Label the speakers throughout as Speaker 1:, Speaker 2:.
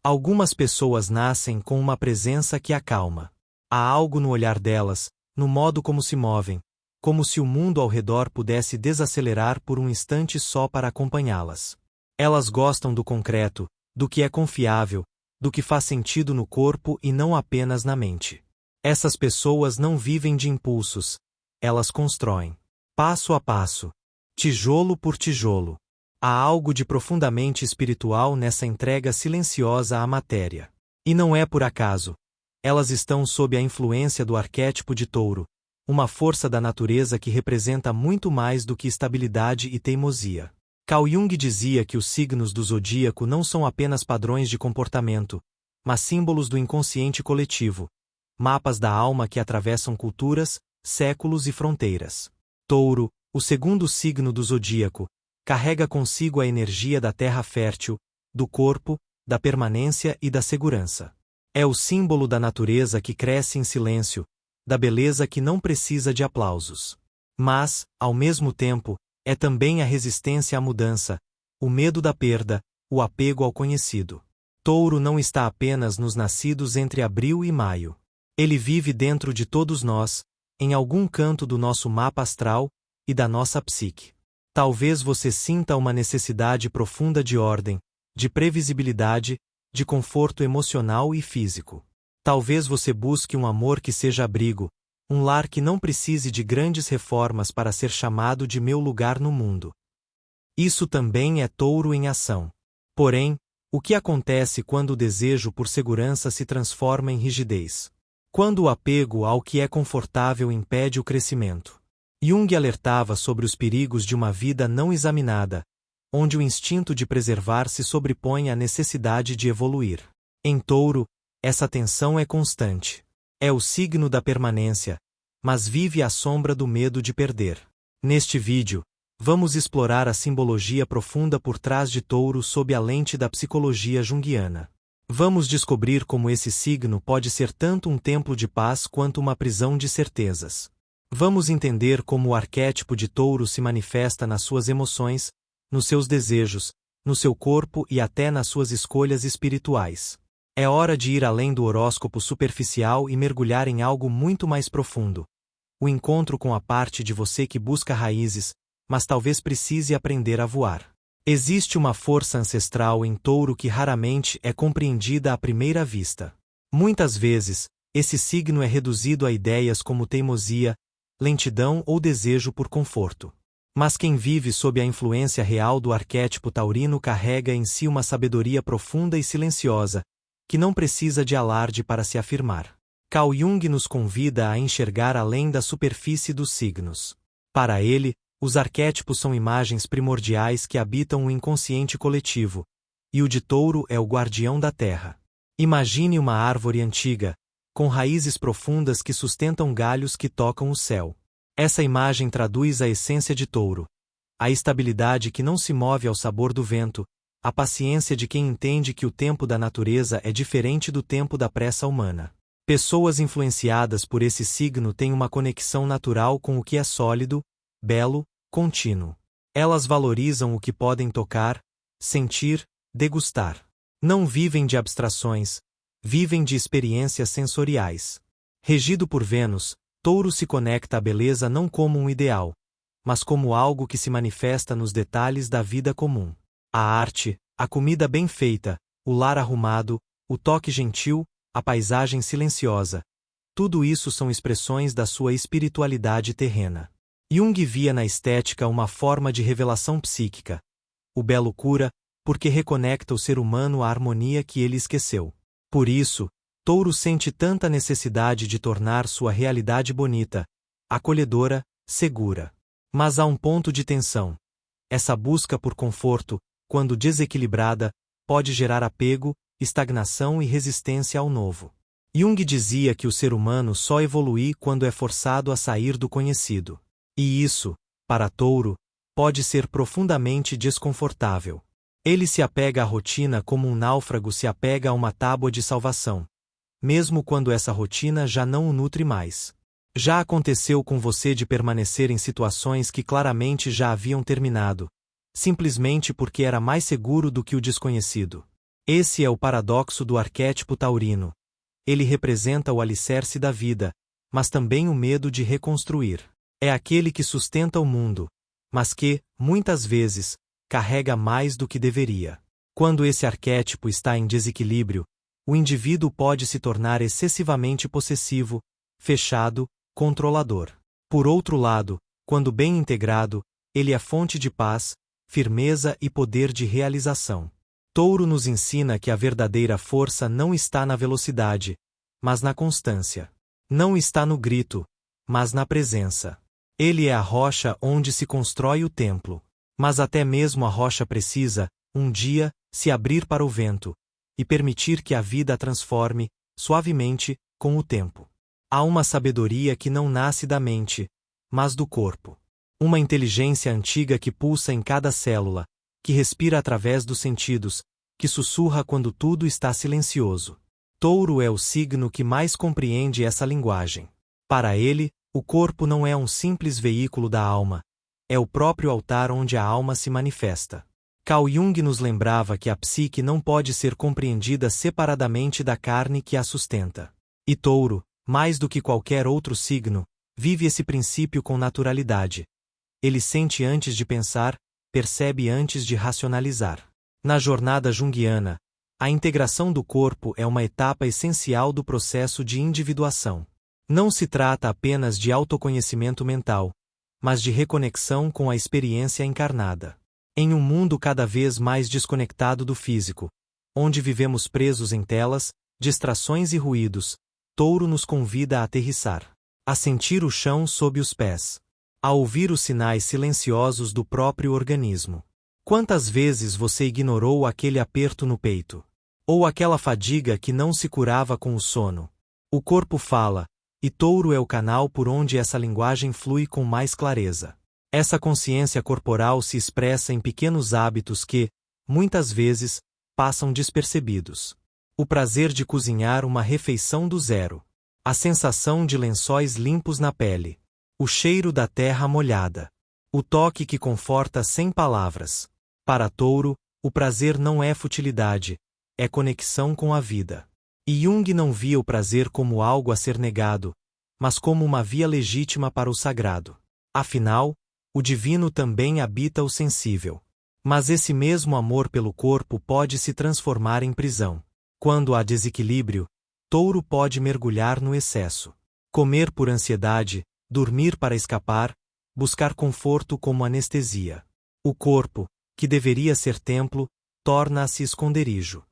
Speaker 1: Algumas pessoas nascem com uma presença que acalma. Há algo no olhar delas, no modo como se movem, como se o mundo ao redor pudesse desacelerar por um instante só para acompanhá-las. Elas gostam do concreto, do que é confiável, do que faz sentido no corpo e não apenas na mente. Essas pessoas não vivem de impulsos, elas constroem. Passo a passo. Tijolo por tijolo. Há algo de profundamente espiritual nessa entrega silenciosa à matéria. E não é por acaso. Elas estão sob a influência do arquétipo de Touro, uma força da natureza que representa muito mais do que estabilidade e teimosia. Carl Jung dizia que os signos do zodíaco não são apenas padrões de comportamento, mas símbolos do inconsciente coletivo, mapas da alma que atravessam culturas, séculos e fronteiras. Touro, o segundo signo do zodíaco, carrega consigo a energia da terra fértil, do corpo, da permanência e da segurança. É o símbolo da natureza que cresce em silêncio, da beleza que não precisa de aplausos. Mas, ao mesmo tempo, é também a resistência à mudança, o medo da perda, o apego ao conhecido. Touro não está apenas nos nascidos entre abril e maio. Ele vive dentro de todos nós, em algum canto do nosso mapa astral e da nossa psique. Talvez você sinta uma necessidade profunda de ordem, de previsibilidade, de conforto emocional e físico. Talvez você busque um amor que seja abrigo, um lar que não precise de grandes reformas para ser chamado de meu lugar no mundo. Isso também é Touro em ação. Porém, o que acontece quando o desejo por segurança se transforma em rigidez? Quando o apego ao que é confortável impede o crescimento? Jung alertava sobre os perigos de uma vida não examinada, onde o instinto de preservar se sobrepõe à necessidade de evoluir. Em Touro, essa tensão é constante. É o signo da permanência, mas vive à sombra do medo de perder. Neste vídeo, vamos explorar a simbologia profunda por trás de Touro sob a lente da psicologia junguiana. Vamos descobrir como esse signo pode ser tanto um templo de paz quanto uma prisão de certezas. Vamos entender como o arquétipo de Touro se manifesta nas suas emoções, nos seus desejos, no seu corpo e até nas suas escolhas espirituais. É hora de ir além do horóscopo superficial e mergulhar em algo muito mais profundo. O encontro com a parte de você que busca raízes, mas talvez precise aprender a voar. Existe uma força ancestral em Touro que raramente é compreendida à primeira vista. Muitas vezes, esse signo é reduzido a ideias como teimosia, lentidão ou desejo por conforto. Mas quem vive sob a influência real do arquétipo taurino carrega em si uma sabedoria profunda e silenciosa, que não precisa de alarde para se afirmar. Carl Jung nos convida a enxergar além da superfície dos signos. Para ele, os arquétipos são imagens primordiais que habitam o inconsciente coletivo, e o de Touro é o guardião da terra. Imagine uma árvore antiga, com raízes profundas que sustentam galhos que tocam o céu. Essa imagem traduz a essência de Touro, a estabilidade que não se move ao sabor do vento, a paciência de quem entende que o tempo da natureza é diferente do tempo da pressa humana. Pessoas influenciadas por esse signo têm uma conexão natural com o que é sólido, belo, contínuo. Elas valorizam o que podem tocar, sentir, degustar. Não vivem de abstrações, vivem de experiências sensoriais. Regido por Vênus, Touro se conecta à beleza não como um ideal, mas como algo que se manifesta nos detalhes da vida comum. A arte, a comida bem feita, o lar arrumado, o toque gentil, a paisagem silenciosa. Tudo isso são expressões da sua espiritualidade terrena. Jung via na estética uma forma de revelação psíquica. O belo cura, porque reconecta o ser humano à harmonia que ele esqueceu. Por isso, Touro sente tanta necessidade de tornar sua realidade bonita, acolhedora, segura. Mas há um ponto de tensão. Essa busca por conforto, quando desequilibrada, pode gerar apego, estagnação e resistência ao novo. Jung dizia que o ser humano só evolui quando é forçado a sair do conhecido. E isso, para Touro, pode ser profundamente desconfortável. Ele se apega à rotina como um náufrago se apega a uma tábua de salvação, mesmo quando essa rotina já não o nutre mais. Já aconteceu com você de permanecer em situações que claramente já haviam terminado, simplesmente porque era mais seguro do que o desconhecido? Esse é o paradoxo do arquétipo taurino. Ele representa o alicerce da vida, mas também o medo de reconstruir. É aquele que sustenta o mundo, mas que, muitas vezes, carrega mais do que deveria. Quando esse arquétipo está em desequilíbrio, o indivíduo pode se tornar excessivamente possessivo, fechado, controlador. Por outro lado, quando bem integrado, ele é fonte de paz, firmeza e poder de realização. Touro nos ensina que a verdadeira força não está na velocidade, mas na constância. Não está no grito, mas na presença. Ele é a rocha onde se constrói o templo. Mas até mesmo a rocha precisa, um dia, se abrir para o vento, e permitir que a vida a transforme, suavemente, com o tempo. Há uma sabedoria que não nasce da mente, mas do corpo. Uma inteligência antiga que pulsa em cada célula, que respira através dos sentidos, que sussurra quando tudo está silencioso. Touro é o signo que mais compreende essa linguagem. Para ele, o corpo não é um simples veículo da alma, é o próprio altar onde a alma se manifesta. Carl Jung nos lembrava que a psique não pode ser compreendida separadamente da carne que a sustenta. E Touro, mais do que qualquer outro signo, vive esse princípio com naturalidade. Ele sente antes de pensar, percebe antes de racionalizar. Na jornada junguiana, a integração do corpo é uma etapa essencial do processo de individuação. Não se trata apenas de autoconhecimento mental, mas de reconexão com a experiência encarnada. Em um mundo cada vez mais desconectado do físico, onde vivemos presos em telas, distrações e ruídos, Touro nos convida a aterrissar, a sentir o chão sob os pés, a ouvir os sinais silenciosos do próprio organismo. Quantas vezes você ignorou aquele aperto no peito? Ou aquela fadiga que não se curava com o sono? O corpo fala, e Touro é o canal por onde essa linguagem flui com mais clareza. Essa consciência corporal se expressa em pequenos hábitos que, muitas vezes, passam despercebidos. O prazer de cozinhar uma refeição do zero. A sensação de lençóis limpos na pele. O cheiro da terra molhada. O toque que conforta sem palavras. Para Touro, o prazer não é futilidade, é conexão com a vida. E Jung não via o prazer como algo a ser negado, mas como uma via legítima para o sagrado. Afinal, o divino também habita o sensível. Mas esse mesmo amor pelo corpo pode se transformar em prisão. Quando há desequilíbrio, Touro pode mergulhar no excesso. Comer por ansiedade, dormir para escapar, buscar conforto como anestesia. O corpo, que deveria ser templo, torna-se esconderijo.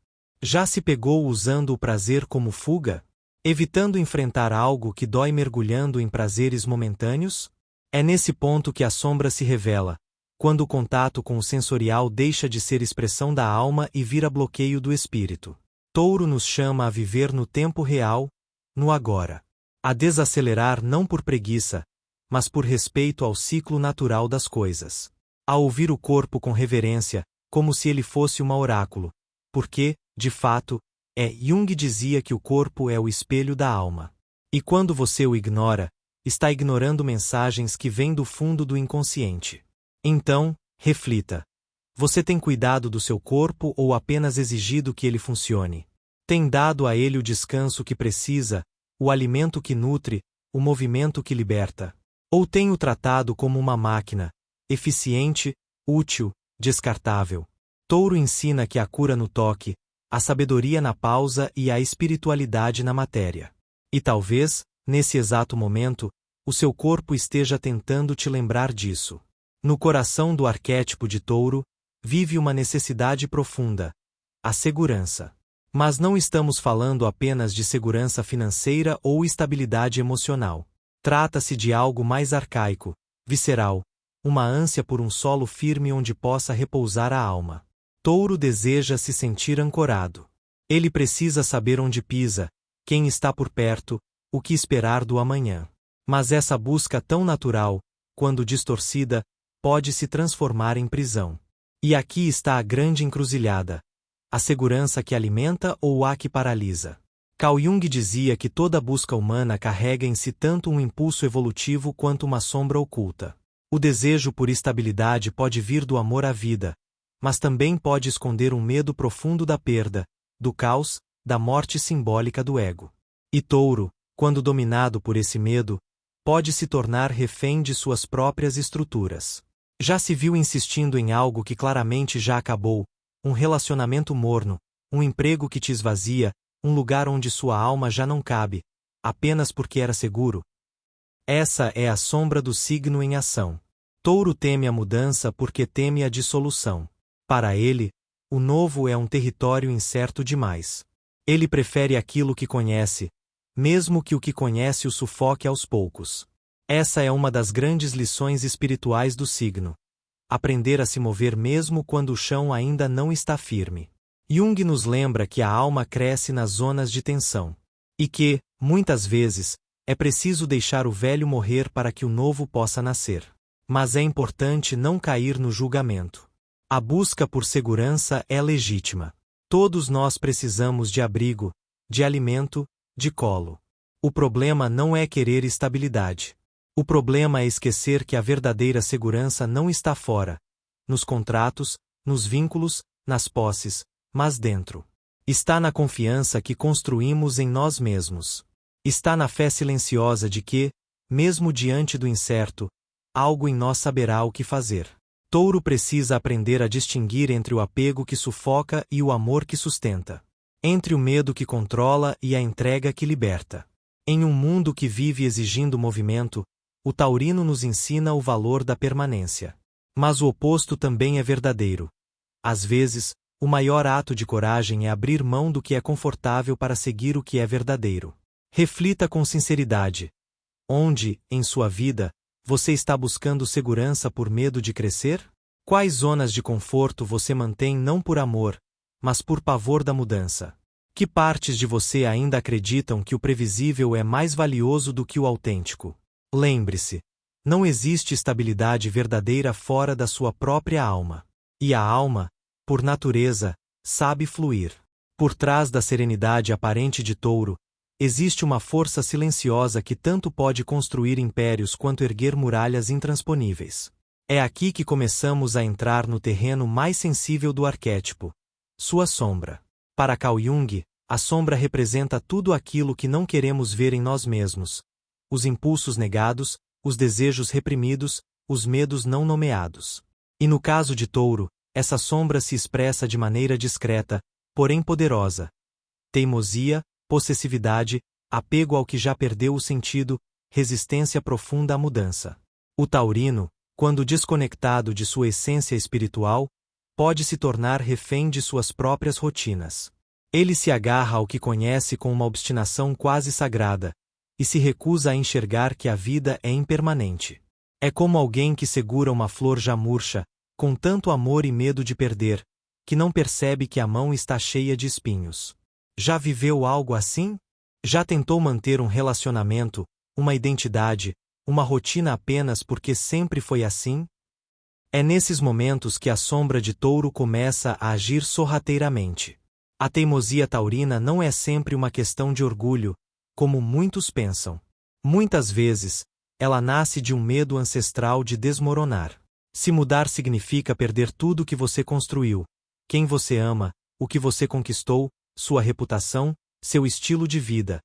Speaker 1: Já se pegou usando o prazer como fuga? Evitando enfrentar algo que dói mergulhando em prazeres momentâneos? É nesse ponto que a sombra se revela, quando o contato com o sensorial deixa de ser expressão da alma e vira bloqueio do espírito. Touro nos chama a viver no tempo real, no agora. A desacelerar não por preguiça, mas por respeito ao ciclo natural das coisas. A ouvir o corpo com reverência, como se ele fosse uma oráculo, porque, de fato, Jung dizia que o corpo é o espelho da alma. E quando você o ignora, está ignorando mensagens que vêm do fundo do inconsciente. Então, reflita. Você tem cuidado do seu corpo ou apenas exigido que ele funcione? Tem dado a ele o descanso que precisa, o alimento que nutre, o movimento que liberta? Ou tem o tratado como uma máquina, eficiente, útil, descartável? Touro ensina que a cura no toque, a sabedoria na pausa e a espiritualidade na matéria. E talvez, nesse exato momento, o seu corpo esteja tentando te lembrar disso. No coração do arquétipo de Touro, vive uma necessidade profunda: a segurança. Mas não estamos falando apenas de segurança financeira ou estabilidade emocional. Trata-se de algo mais arcaico, visceral, uma ânsia por um solo firme onde possa repousar a alma. Touro deseja se sentir ancorado. Ele precisa saber onde pisa, quem está por perto, o que esperar do amanhã. Mas essa busca tão natural, quando distorcida, pode se transformar em prisão. E aqui está a grande encruzilhada: a segurança que alimenta ou a que paralisa. Carl Jung dizia que toda busca humana carrega em si tanto um impulso evolutivo quanto uma sombra oculta. O desejo por estabilidade pode vir do amor à vida, mas também pode esconder um medo profundo da perda, do caos, da morte simbólica do ego. E Touro, quando dominado por esse medo, pode se tornar refém de suas próprias estruturas. Já se viu insistindo em algo que claramente já acabou, um relacionamento morno, um emprego que te esvazia, um lugar onde sua alma já não cabe, apenas porque era seguro? Essa é a sombra do signo em ação. Touro teme a mudança porque teme a dissolução. Para ele, o novo é um território incerto demais. Ele prefere aquilo que conhece, mesmo que o que conhece o sufoque aos poucos. Essa é uma das grandes lições espirituais do signo. Aprender a se mover mesmo quando o chão ainda não está firme. Jung nos lembra que a alma cresce nas zonas de tensão. E que, muitas vezes, é preciso deixar o velho morrer para que o novo possa nascer. Mas é importante não cair no julgamento. A busca por segurança é legítima. Todos nós precisamos de abrigo, de alimento, de colo. O problema não é querer estabilidade. O problema é esquecer que a verdadeira segurança não está fora, nos contratos, nos vínculos, nas posses, mas dentro. Está na confiança que construímos em nós mesmos. Está na fé silenciosa de que, mesmo diante do incerto, algo em nós saberá o que fazer. Touro precisa aprender a distinguir entre o apego que sufoca e o amor que sustenta. Entre o medo que controla e a entrega que liberta. Em um mundo que vive exigindo movimento, o taurino nos ensina o valor da permanência. Mas o oposto também é verdadeiro. Às vezes, o maior ato de coragem é abrir mão do que é confortável para seguir o que é verdadeiro. Reflita com sinceridade. Onde, em sua vida, você está buscando segurança por medo de crescer? Quais zonas de conforto você mantém não por amor, mas por pavor da mudança? Que partes de você ainda acreditam que o previsível é mais valioso do que o autêntico? Lembre-se, não existe estabilidade verdadeira fora da sua própria alma. E a alma, por natureza, sabe fluir. Por trás da serenidade aparente de Touro, existe uma força silenciosa que tanto pode construir impérios quanto erguer muralhas intransponíveis. É aqui que começamos a entrar no terreno mais sensível do arquétipo, sua sombra. Para Carl Jung, a sombra representa tudo aquilo que não queremos ver em nós mesmos. Os impulsos negados, os desejos reprimidos, os medos não nomeados. E no caso de Touro, essa sombra se expressa de maneira discreta, porém poderosa. Teimosia, possessividade, apego ao que já perdeu o sentido, resistência profunda à mudança. O taurino, quando desconectado de sua essência espiritual, pode se tornar refém de suas próprias rotinas. Ele se agarra ao que conhece com uma obstinação quase sagrada, e se recusa a enxergar que a vida é impermanente. É como alguém que segura uma flor já murcha, com tanto amor e medo de perder, que não percebe que a mão está cheia de espinhos. Já viveu algo assim? Já tentou manter um relacionamento, uma identidade, uma rotina apenas porque sempre foi assim? É nesses momentos que a sombra de Touro começa a agir sorrateiramente. A teimosia taurina não é sempre uma questão de orgulho, como muitos pensam. Muitas vezes, ela nasce de um medo ancestral de desmoronar. Se mudar significa perder tudo que você construiu, quem você ama, o que você conquistou, sua reputação, seu estilo de vida,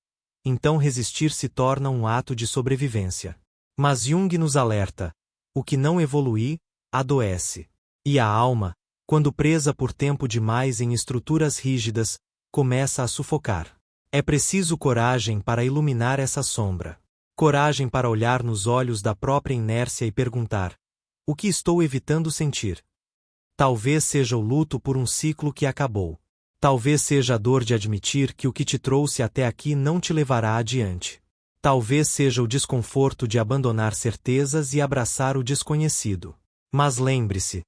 Speaker 1: então resistir se torna um ato de sobrevivência. Mas Jung nos alerta: o que não evoluir, adoece. E a alma, quando presa por tempo demais em estruturas rígidas, começa a sufocar. É preciso coragem para iluminar essa sombra. Coragem para olhar nos olhos da própria inércia e perguntar: o que estou evitando sentir? Talvez seja o luto por um ciclo que acabou. Talvez seja a dor de admitir que o que te trouxe até aqui não te levará adiante. Talvez seja o desconforto de abandonar certezas e abraçar o desconhecido. Mas lembre-se,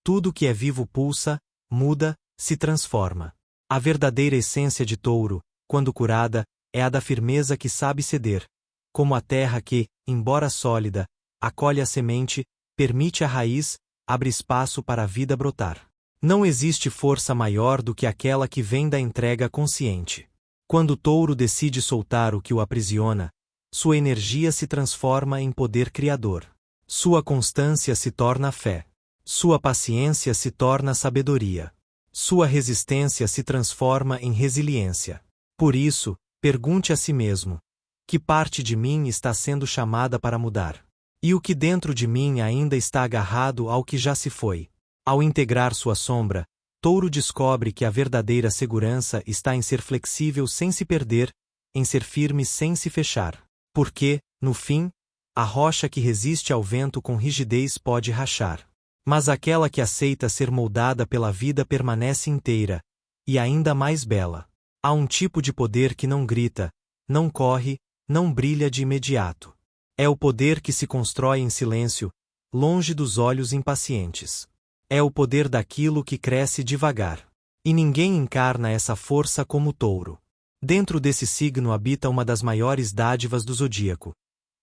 Speaker 1: tudo que é vivo pulsa, muda, se transforma. A verdadeira essência de Touro, quando curada, é a da firmeza que sabe ceder, como a terra que, embora sólida, acolhe a semente, permite a raiz, abre espaço para a vida brotar. Não existe força maior do que aquela que vem da entrega consciente. Quando Touro decide soltar o que o aprisiona, sua energia se transforma em poder criador. Sua constância se torna fé. Sua paciência se torna sabedoria. Sua resistência se transforma em resiliência. Por isso, pergunte a si mesmo: que parte de mim está sendo chamada para mudar? E o que dentro de mim ainda está agarrado ao que já se foi? Ao integrar sua sombra, Touro descobre que a verdadeira segurança está em ser flexível sem se perder, em ser firme sem se fechar. Porque, no fim, a rocha que resiste ao vento com rigidez pode rachar. Mas aquela que aceita ser moldada pela vida permanece inteira, e ainda mais bela. Há um tipo de poder que não grita, não corre, não brilha de imediato. É o poder que se constrói em silêncio, longe dos olhos impacientes. É o poder daquilo que cresce devagar. E ninguém encarna essa força como o Touro. Dentro desse signo habita uma das maiores dádivas do zodíaco: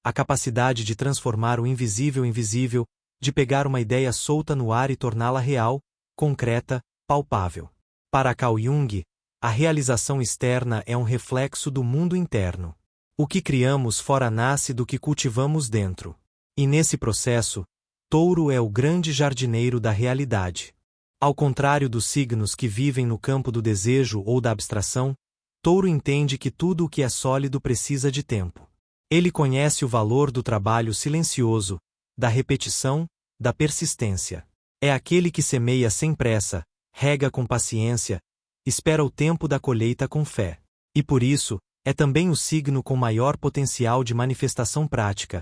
Speaker 1: a capacidade de transformar o invisível em visível, de pegar uma ideia solta no ar e torná-la real, concreta, palpável. Para Carl Jung, a realização externa é um reflexo do mundo interno. O que criamos fora nasce do que cultivamos dentro. E nesse processo, Touro é o grande jardineiro da realidade. Ao contrário dos signos que vivem no campo do desejo ou da abstração, Touro entende que tudo o que é sólido precisa de tempo. Ele conhece o valor do trabalho silencioso, da repetição, da persistência. É aquele que semeia sem pressa, rega com paciência, espera o tempo da colheita com fé. E por isso, é também o signo com maior potencial de manifestação prática,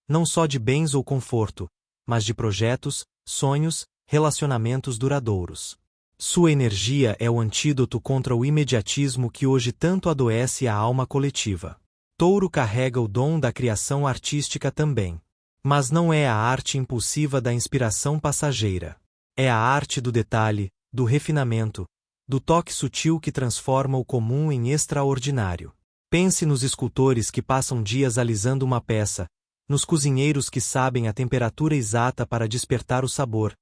Speaker 1: não só de bens ou conforto, mas de projetos, sonhos, relacionamentos duradouros. Sua energia é o antídoto contra o imediatismo que hoje tanto adoece a alma coletiva. Touro carrega o dom da criação artística também. Mas não é a arte impulsiva da inspiração passageira. É a arte do detalhe, do refinamento, do toque sutil que transforma o comum em extraordinário. Pense nos escultores que passam dias alisando uma peça, nos cozinheiros que sabem a temperatura exata para despertar o sabor,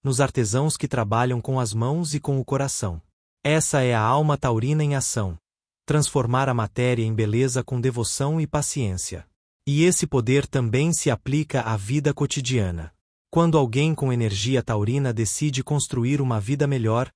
Speaker 1: nos artesãos que trabalham com as mãos e com o coração. Essa é a alma taurina em ação: transformar a matéria em beleza com devoção e paciência. E esse poder também se aplica à vida cotidiana. Quando alguém com energia taurina decide construir uma vida melhor,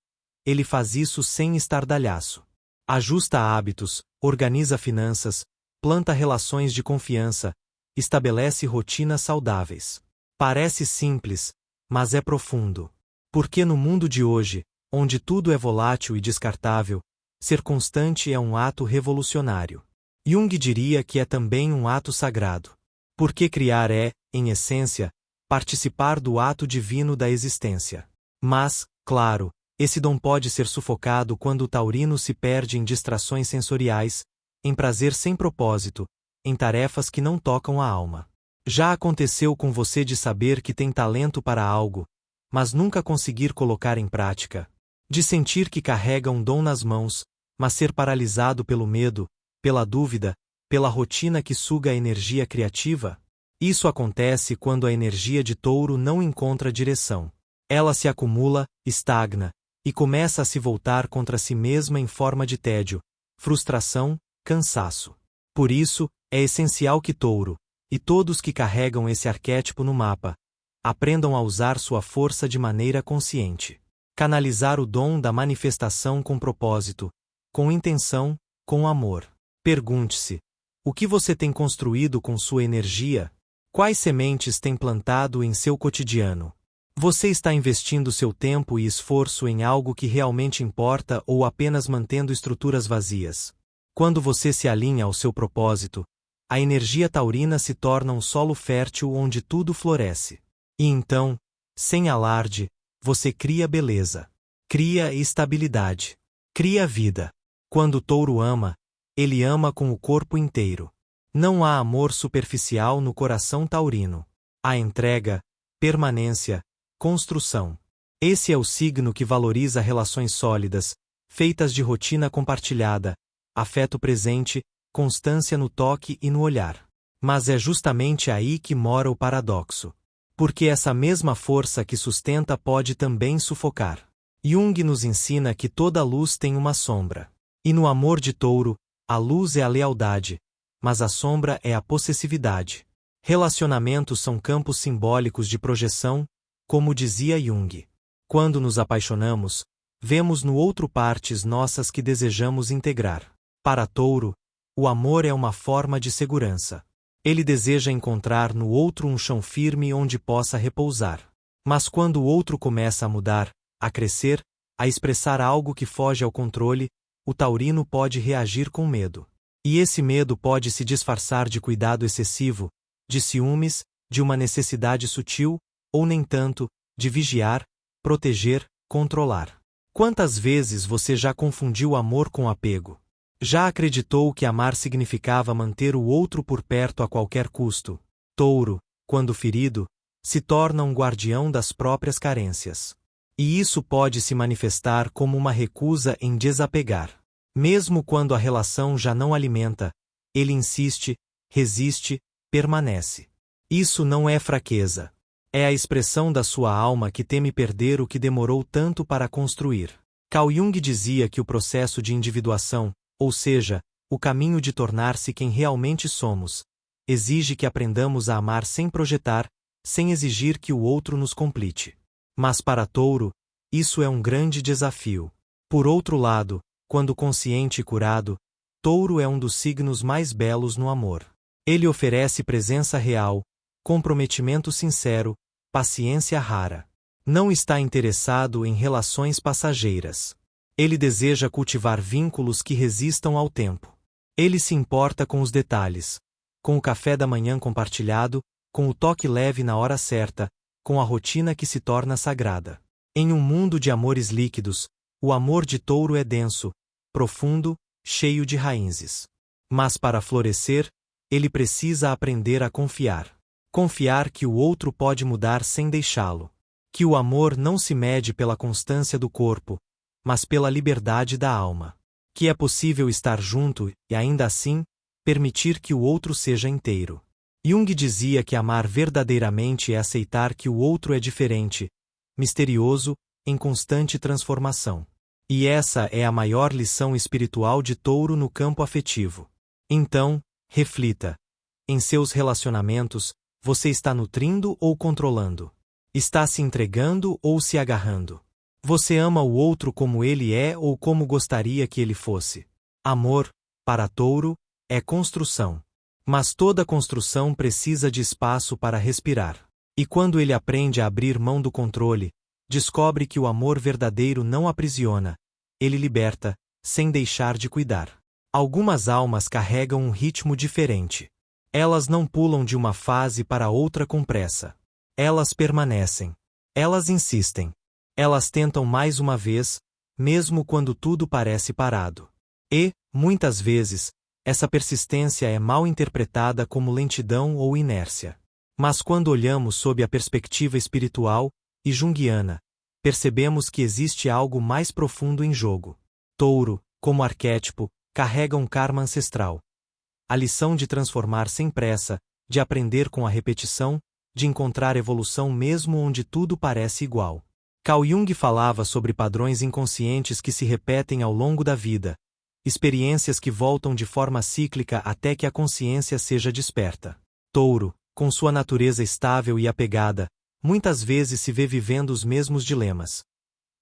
Speaker 1: ele faz isso sem estardalhaço. Ajusta hábitos, organiza finanças, planta relações de confiança, estabelece rotinas saudáveis. Parece simples, mas é profundo. Porque no mundo de hoje, onde tudo é volátil e descartável, ser constante é um ato revolucionário. Jung diria que é também um ato sagrado. Porque criar é, em essência, participar do ato divino da existência. Mas, claro, esse dom pode ser sufocado quando o taurino se perde em distrações sensoriais, em prazer sem propósito, em tarefas que não tocam a alma. Já aconteceu com você de saber que tem talento para algo, mas nunca conseguir colocar em prática? De sentir que carrega um dom nas mãos, mas ser paralisado pelo medo, pela dúvida, pela rotina que suga a energia criativa? Isso acontece quando a energia de Touro não encontra direção. Ela se acumula, estagna, e começa a se voltar contra si mesma em forma de tédio, frustração, cansaço. Por isso, é essencial que Touro, e todos que carregam esse arquétipo no mapa, aprendam a usar sua força de maneira consciente. Canalizar o dom da manifestação com propósito, com intenção, com amor. Pergunte-se: o que você tem construído com sua energia? Quais sementes tem plantado em seu cotidiano? Você está investindo seu tempo e esforço em algo que realmente importa ou apenas mantendo estruturas vazias? Quando você se alinha ao seu propósito, a energia taurina se torna um solo fértil onde tudo floresce. E então, sem alarde, você cria beleza, cria estabilidade, cria vida. Quando o Touro ama, ele ama com o corpo inteiro. Não há amor superficial no coração taurino. Há entrega, permanência, construção. Esse é o signo que valoriza relações sólidas, feitas de rotina compartilhada, afeto presente, constância no toque e no olhar. Mas é justamente aí que mora o paradoxo. Porque essa mesma força que sustenta pode também sufocar. Jung nos ensina que toda luz tem uma sombra. E no amor de Touro, a luz é a lealdade, mas a sombra é a possessividade. Relacionamentos são campos simbólicos de projeção, Como dizia Jung, quando nos apaixonamos, vemos no outro partes nossas que desejamos integrar. Para Touro, o amor é uma forma de segurança. Ele deseja encontrar no outro um chão firme onde possa repousar. Mas quando o outro começa a mudar, a crescer, a expressar algo que foge ao controle, o taurino pode reagir com medo. E esse medo pode se disfarçar de cuidado excessivo, de ciúmes, de uma necessidade sutil, ou nem tanto, de vigiar, proteger, controlar. Quantas vezes você já confundiu amor com apego? Já acreditou que amar significava manter o outro por perto a qualquer custo? Touro, quando ferido, se torna um guardião das próprias carências. E isso pode se manifestar como uma recusa em desapegar. Mesmo quando a relação já não alimenta, ele insiste, resiste, permanece. Isso não é fraqueza. É a expressão da sua alma que teme perder o que demorou tanto para construir. Carl Jung dizia que o processo de individuação, ou seja, o caminho de tornar-se quem realmente somos, exige que aprendamos a amar sem projetar, sem exigir que o outro nos complete. Mas para Touro, isso é um grande desafio. Por outro lado, quando consciente e curado, Touro é um dos signos mais belos no amor. Ele oferece presença real, comprometimento sincero, paciência rara. Não está interessado em relações passageiras. Ele deseja cultivar vínculos que resistam ao tempo. Ele se importa com os detalhes, com o café da manhã compartilhado, com o toque leve na hora certa, com a rotina que se torna sagrada. Em um mundo de amores líquidos, o amor de Touro é denso, profundo, cheio de raízes. Mas para florescer, ele precisa aprender a confiar. Confiar que o outro pode mudar sem deixá-lo. Que o amor não se mede pela constância do corpo, mas pela liberdade da alma. Que é possível estar junto e, ainda assim, permitir que o outro seja inteiro. Jung dizia que amar verdadeiramente é aceitar que o outro é diferente, misterioso, em constante transformação. E essa é a maior lição espiritual de Touro no campo afetivo. Então, reflita. Em seus relacionamentos, você está nutrindo ou controlando? Está se entregando ou se agarrando? Você ama o outro como ele é ou como gostaria que ele fosse? Amor, para Touro, é construção. Mas toda construção precisa de espaço para respirar. E quando ele aprende a abrir mão do controle, descobre que o amor verdadeiro não aprisiona, ele liberta, sem deixar de cuidar. Algumas almas carregam um ritmo diferente. Elas não pulam de uma fase para outra com pressa. Elas permanecem. Elas insistem. Elas tentam mais uma vez, mesmo quando tudo parece parado. E, muitas vezes, essa persistência é mal interpretada como lentidão ou inércia. Mas quando olhamos sob a perspectiva espiritual e junguiana, percebemos que existe algo mais profundo em jogo. Touro, como arquétipo, carrega um karma ancestral. A lição de transformar sem pressa, de aprender com a repetição, de encontrar evolução mesmo onde tudo parece igual. Carl Jung falava sobre padrões inconscientes que se repetem ao longo da vida, experiências que voltam de forma cíclica até que a consciência seja desperta. Touro, com sua natureza estável e apegada, muitas vezes se vê vivendo os mesmos dilemas.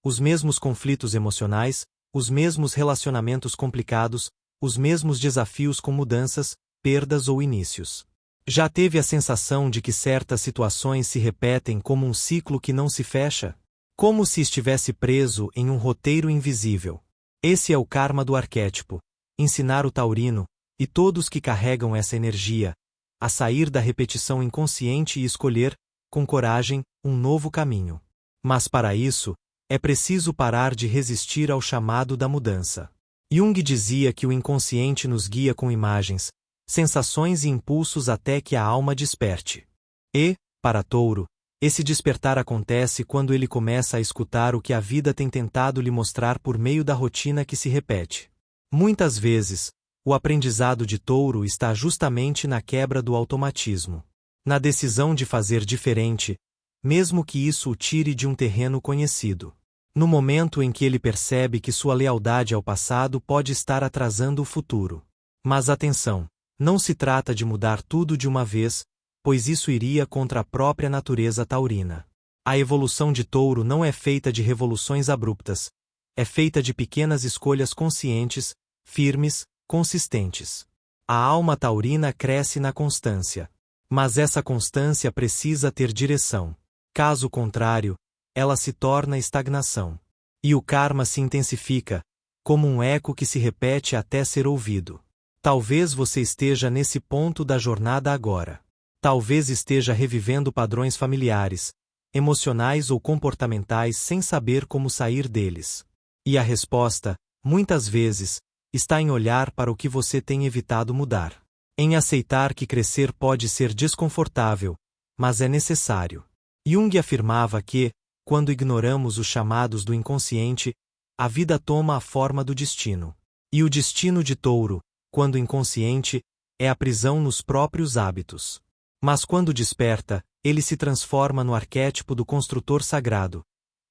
Speaker 1: Os mesmos conflitos emocionais, os mesmos relacionamentos complicados, os mesmos desafios com mudanças, perdas ou inícios. Já teve a sensação de que certas situações se repetem como um ciclo que não se fecha? Como se estivesse preso em um roteiro invisível. Esse é o karma do arquétipo, ensinar o taurino, e todos que carregam essa energia, a sair da repetição inconsciente e escolher, com coragem, um novo caminho. Mas para isso, é preciso parar de resistir ao chamado da mudança. Jung dizia que o inconsciente nos guia com imagens, sensações e impulsos até que a alma desperte. E, para Touro, esse despertar acontece quando ele começa a escutar o que a vida tem tentado lhe mostrar por meio da rotina que se repete. Muitas vezes, o aprendizado de Touro está justamente na quebra do automatismo. Na decisão de fazer diferente, mesmo que isso o tire de um terreno conhecido. No momento em que ele percebe que sua lealdade ao passado pode estar atrasando o futuro. Mas atenção, não se trata de mudar tudo de uma vez, pois isso iria contra a própria natureza taurina. A evolução de Touro não é feita de revoluções abruptas. É feita de pequenas escolhas conscientes, firmes, consistentes. A alma taurina cresce na constância. Mas essa constância precisa ter direção. Caso contrário, ela se torna estagnação. E o karma se intensifica, como um eco que se repete até ser ouvido. Talvez você esteja nesse ponto da jornada agora. Talvez esteja revivendo padrões familiares, emocionais ou comportamentais sem saber como sair deles. E a resposta, muitas vezes, está em olhar para o que você tem evitado mudar. Em aceitar que crescer pode ser desconfortável, mas é necessário. Jung afirmava que, quando ignoramos os chamados do inconsciente, a vida toma a forma do destino. E o destino de Touro, quando inconsciente, é a prisão nos próprios hábitos. Mas quando desperta, ele se transforma no arquétipo do construtor sagrado.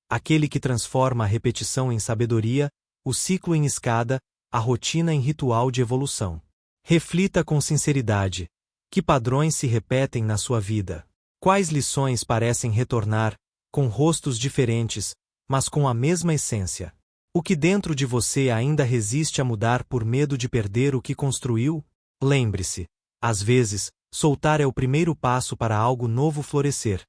Speaker 1: Aquele que transforma a repetição em sabedoria, o ciclo em escada, a rotina em ritual de evolução. Reflita com sinceridade. Que padrões se repetem na sua vida? Quais lições parecem retornar, com rostos diferentes, mas com a mesma essência? O que dentro de você ainda resiste a mudar por medo de perder o que construiu? Lembre-se, às vezes, soltar é o primeiro passo para algo novo florescer.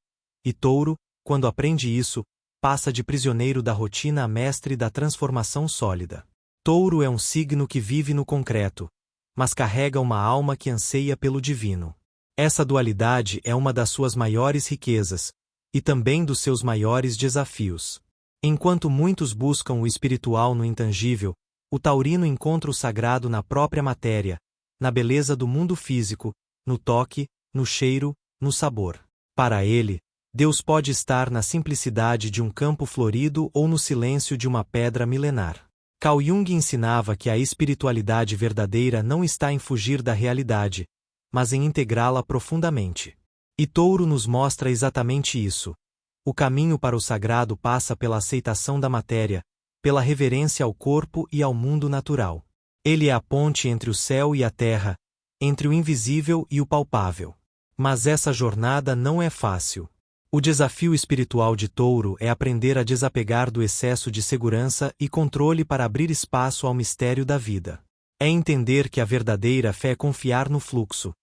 Speaker 1: E Touro, quando aprende isso, passa de prisioneiro da rotina a mestre da transformação sólida. Touro é um signo que vive no concreto, mas carrega uma alma que anseia pelo divino. Essa dualidade é uma das suas maiores riquezas, e também dos seus maiores desafios. Enquanto muitos buscam o espiritual no intangível, o taurino encontra o sagrado na própria matéria, na beleza do mundo físico, no toque, no cheiro, no sabor. Para ele, Deus pode estar na simplicidade de um campo florido ou no silêncio de uma pedra milenar. Carl Jung ensinava que a espiritualidade verdadeira não está em fugir da realidade, mas em integrá-la profundamente. E Touro nos mostra exatamente isso. O caminho para o sagrado passa pela aceitação da matéria, pela reverência ao corpo e ao mundo natural. Ele é a ponte entre o céu e a terra, entre o invisível e o palpável. Mas essa jornada não é fácil. O desafio espiritual de Touro é aprender a desapegar do excesso de segurança e controle para abrir espaço ao mistério da vida. É entender que a verdadeira fé é confiar no fluxo,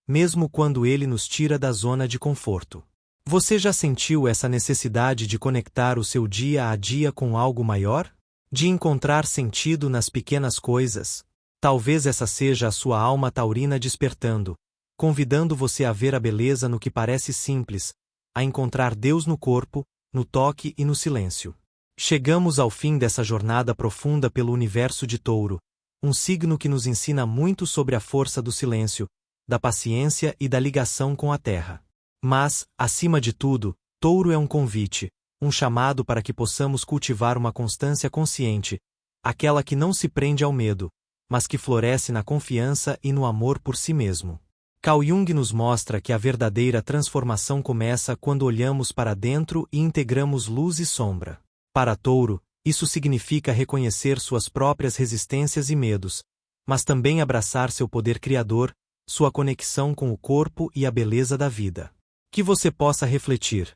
Speaker 1: mesmo quando ele nos tira da zona de conforto. Você já sentiu essa necessidade de conectar o seu dia a dia com algo maior? De encontrar sentido nas pequenas coisas? Talvez essa seja a sua alma taurina despertando, convidando você a ver a beleza no que parece simples, a encontrar Deus no corpo, no toque e no silêncio. Chegamos ao fim dessa jornada profunda pelo universo de Touro, um signo que nos ensina muito sobre a força do silêncio, da paciência e da ligação com a terra. Mas, acima de tudo, Touro é um convite, um chamado para que possamos cultivar uma constância consciente, aquela que não se prende ao medo, mas que floresce na confiança e no amor por si mesmo. Carl Jung nos mostra que a verdadeira transformação começa quando olhamos para dentro e integramos luz e sombra. Para Touro, isso significa reconhecer suas próprias resistências e medos, mas também abraçar seu poder criador, sua conexão com o corpo e a beleza da vida. Que você possa refletir.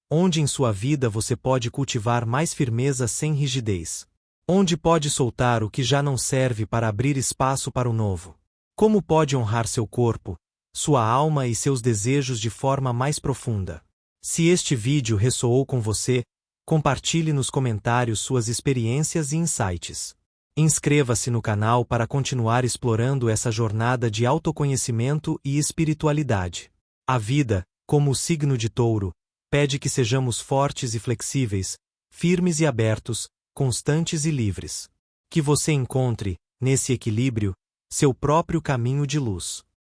Speaker 1: Onde em sua vida você pode cultivar mais firmeza sem rigidez? Onde pode soltar o que já não serve para abrir espaço para o novo? Como pode honrar seu corpo, sua alma e seus desejos de forma mais profunda? Se este vídeo ressoou com você, compartilhe nos comentários suas experiências e insights. Inscreva-se no canal para continuar explorando essa jornada de autoconhecimento e espiritualidade. A vida, como o signo de Touro, pede que sejamos fortes e flexíveis, firmes e abertos, constantes e livres. Que você encontre, nesse equilíbrio, seu próprio caminho de luz.